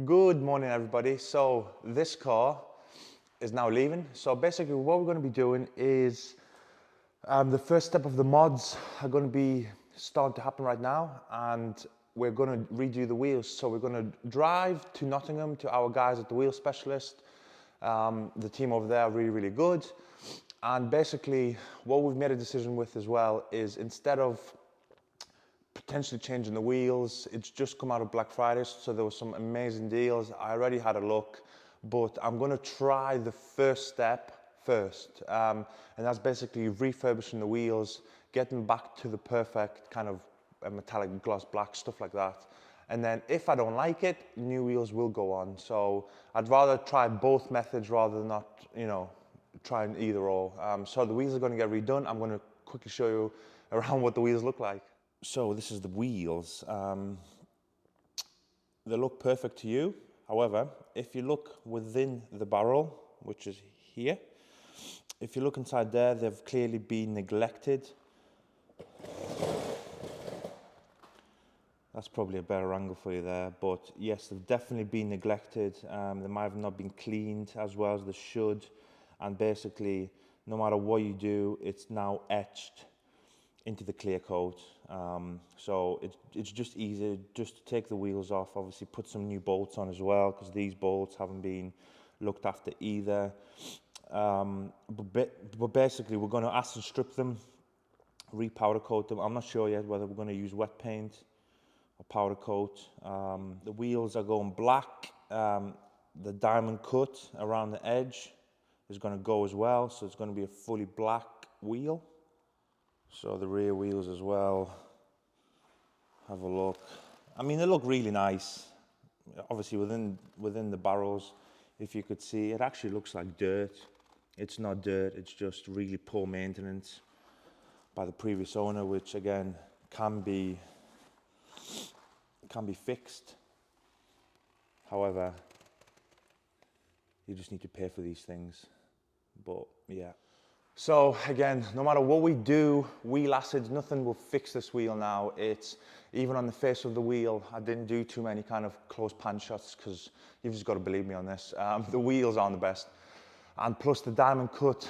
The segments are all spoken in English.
Good morning, everybody. So this car is now leaving. So basically what we're going to be doing is the first step of the mods are going to be starting to happen right now, and we're going to redo the wheels. So we're going to drive to Nottingham to our guys at the wheel specialist. The team over there are really good. And basically what we've made a decision with as well is, instead of potentially changing the wheels, it's just come out of Black Friday, so there were some amazing deals. I already had a look, but I'm going to try the first step first, and that's basically refurbishing the wheels, getting back to the perfect kind of metallic gloss black, stuff like that. And then if I don't like it, new wheels will go on. So I'd rather try both methods rather than not, trying either or. So the wheels are going to get redone. I'm going to quickly show you around what the wheels look like. So this is the wheels. They look perfect to you. However, if you look within the barrel, which is here, if you look inside there, they've clearly been neglected. That's probably a better angle for you there, but yes, they've definitely been neglected. They might have not been cleaned as well as they should, and basically, no matter what you do, it's now etched into the clear coat. So it's just easier just to take the wheels off, obviously put some new bolts on as well, because these bolts haven't been looked after either. But basically we're going to acid strip them, re-powder coat them. I'm not sure yet whether we're going to use wet paint or powder coat. The wheels are going black. The diamond cut around the edge is going to go as well, so it's going to be a fully black wheel. So the rear wheels as well, have a look. I mean, they look really nice. Obviously within the barrels, if you could see, it actually looks like dirt. It's not dirt, it's just really poor maintenance by the previous owner, which again can be fixed. However, you just need to pay for these things. But yeah. So again, no matter what we do, wheel acids, nothing will fix this wheel now. It's even on the face of the wheel. I didn't do too many kind of close pan shots because you've just got to believe me on this. The wheels aren't the best. And plus the diamond cut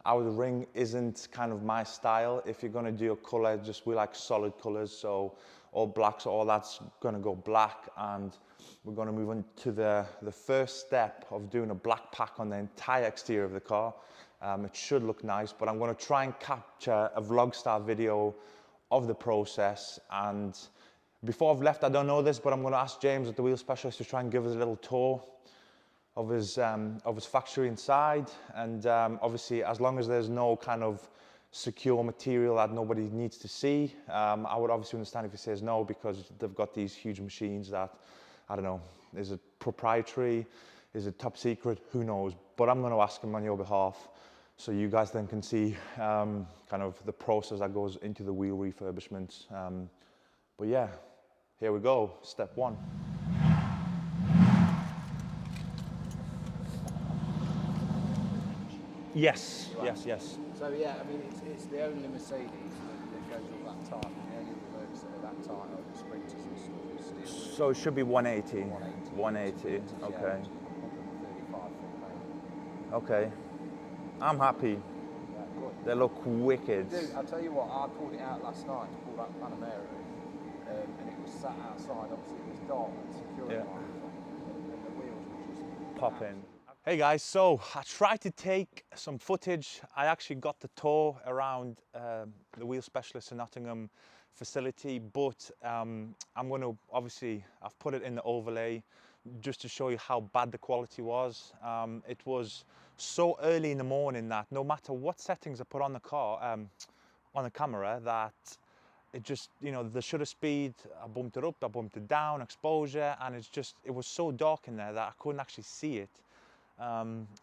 out of the ring isn't kind of my style. If you're going to do a color, we like solid colors. So all blacks, all that's going to go black. And we're going to move on to the first step of doing a black pack on the entire exterior of the car. It should look nice, but I'm going to try and capture a vlog style video of the process. And before I've left, I don't know this, but I'm going to ask James at the wheel specialist to try and give us a little tour of his factory inside. And obviously, as long as there's no kind of secure material that nobody needs to see, I would obviously understand if he says no, because they've got these huge machines that, I don't know, is it proprietary? Is it top secret? Who knows? But I'm going to ask him on your behalf, so you guys then can see kind of the process that goes into the wheel refurbishment. But yeah, here we go, step one. Yes, yes. So yeah, I mean, it's the only Mercedes that goes all that tight, and the only reverse that are that tight are the Sprinters and stuff. Steel. So it should be 180. 180, okay. Okay, I'm happy. Yeah, good. They look wicked. Dude, I'll tell you what, I pulled it out last night to pull that Panamera in, and it was sat outside. Obviously it was dark and security lights on, and the wheels were just popping. Hey guys, so I tried to take some footage. I actually got the tour around the wheel specialist in Nottingham facility, but I'm going to, obviously, I've put it in the overlay just to show you how bad the quality was. It was so early in the morning that no matter what settings I put on the car, on the camera, that it just, the shutter speed, I bumped it up, I bumped it down, exposure, and it was so dark in there that I couldn't actually see it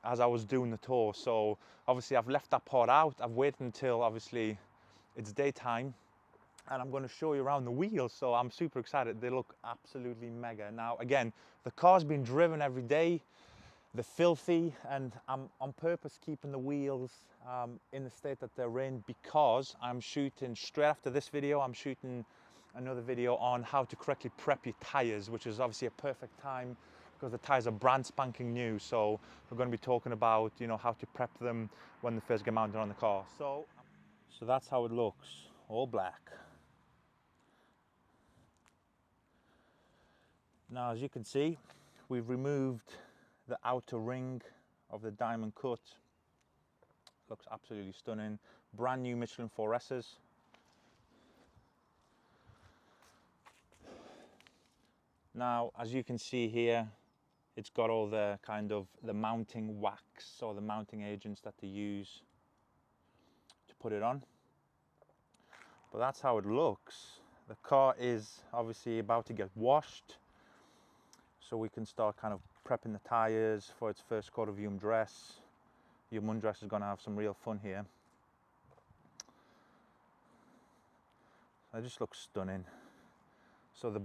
as I was doing the tour. So obviously I've left that part out. I've waited until obviously it's daytime, and I'm going to show you around the wheels. So I'm super excited. They look absolutely mega. Now again, the car's been driven every day. They're filthy, and I'm on purpose keeping the wheels in the state that they're in, because I'm shooting straight after this video. I'm shooting another video on how to correctly prep your tires, which is obviously a perfect time because the tires are brand spanking new. So we're going to be talking about, you know, how to prep them when they first get mounted on the car. So that's how it looks, all black. Now, as you can see, we've removed the outer ring of the diamond cut. Looks absolutely stunning. Brand new Michelin 4S's. Now, as you can see here, it's got all the kind of the mounting wax or the mounting agents that they use to put it on. But that's how it looks. The car is obviously about to get washed, so we can start kind of prepping the tires for its first coat of dress. Dress is going to have some real fun here. It just looks stunning. So the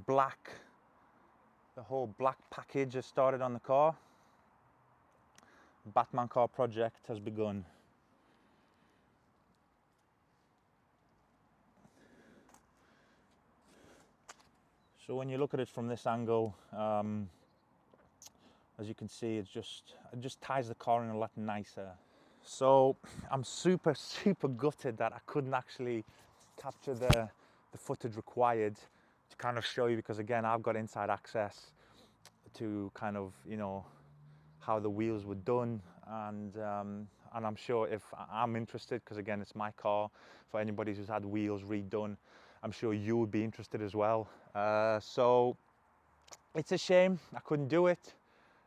whole black package has started on the car. Batman car project has begun. So when you look at it from this angle, as you can see, it just ties the car in a lot nicer. So I'm super gutted that I couldn't actually capture the footage required to kind of show you, because again, I've got inside access to kind of, you know, how the wheels were done, and I'm sure if I'm interested, because again, it's my car, for anybody who's had wheels redone, I'm sure you would be interested as well. So it's a shame I couldn't do it.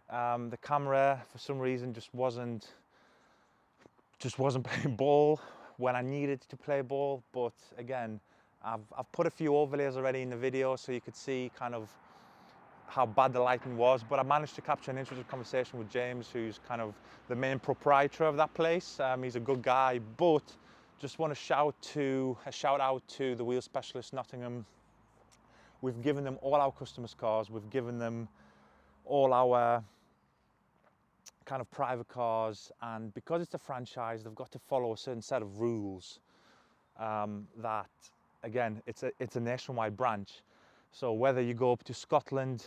The camera for some reason just wasn't playing ball when I needed to play ball. But again, I've put a few overlays already in the video so you could see kind of how bad the lighting was, but I managed to capture an interesting conversation with James, who's kind of the main proprietor of that place. He's a good guy, but just want to shout out to the Wheel Specialist Nottingham. We've given them all our customers' cars, we've given them all our kind of private cars, and because it's a franchise, they've got to follow a certain set of rules. That again, it's a nationwide branch. So whether you go up to Scotland,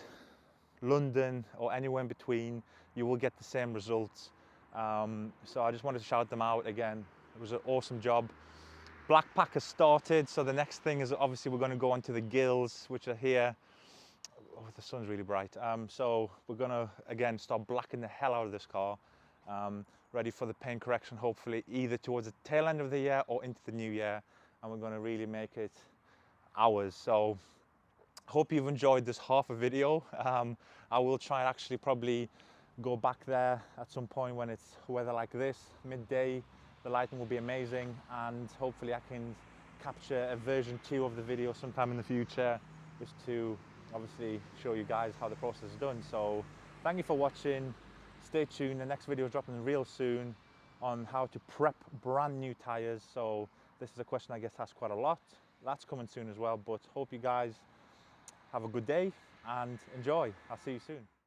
London, or anywhere in between, you will get the same results. So I just wanted to shout them out again. It was an awesome job. Black pack has started, so the next thing is obviously we're going to go onto the gills, which are here. Oh, the sun's really bright. So we're going to again start blacking the hell out of this car, ready for the paint correction, hopefully either towards the tail end of the year or into the new year, and we're going to really make it ours. So hope you've enjoyed this half a video. I will try and actually probably go back there at some point when it's weather like this, midday. The lighting will be amazing, and hopefully I can capture a version 2 of the video sometime in the future, just to obviously show you guys how the process is done. So thank you for watching. Stay tuned, the next video is dropping real soon on how to prep brand new tires. So this is a question I guess asked quite a lot. That's coming soon as well, but hope you guys have a good day and enjoy. I'll see you soon.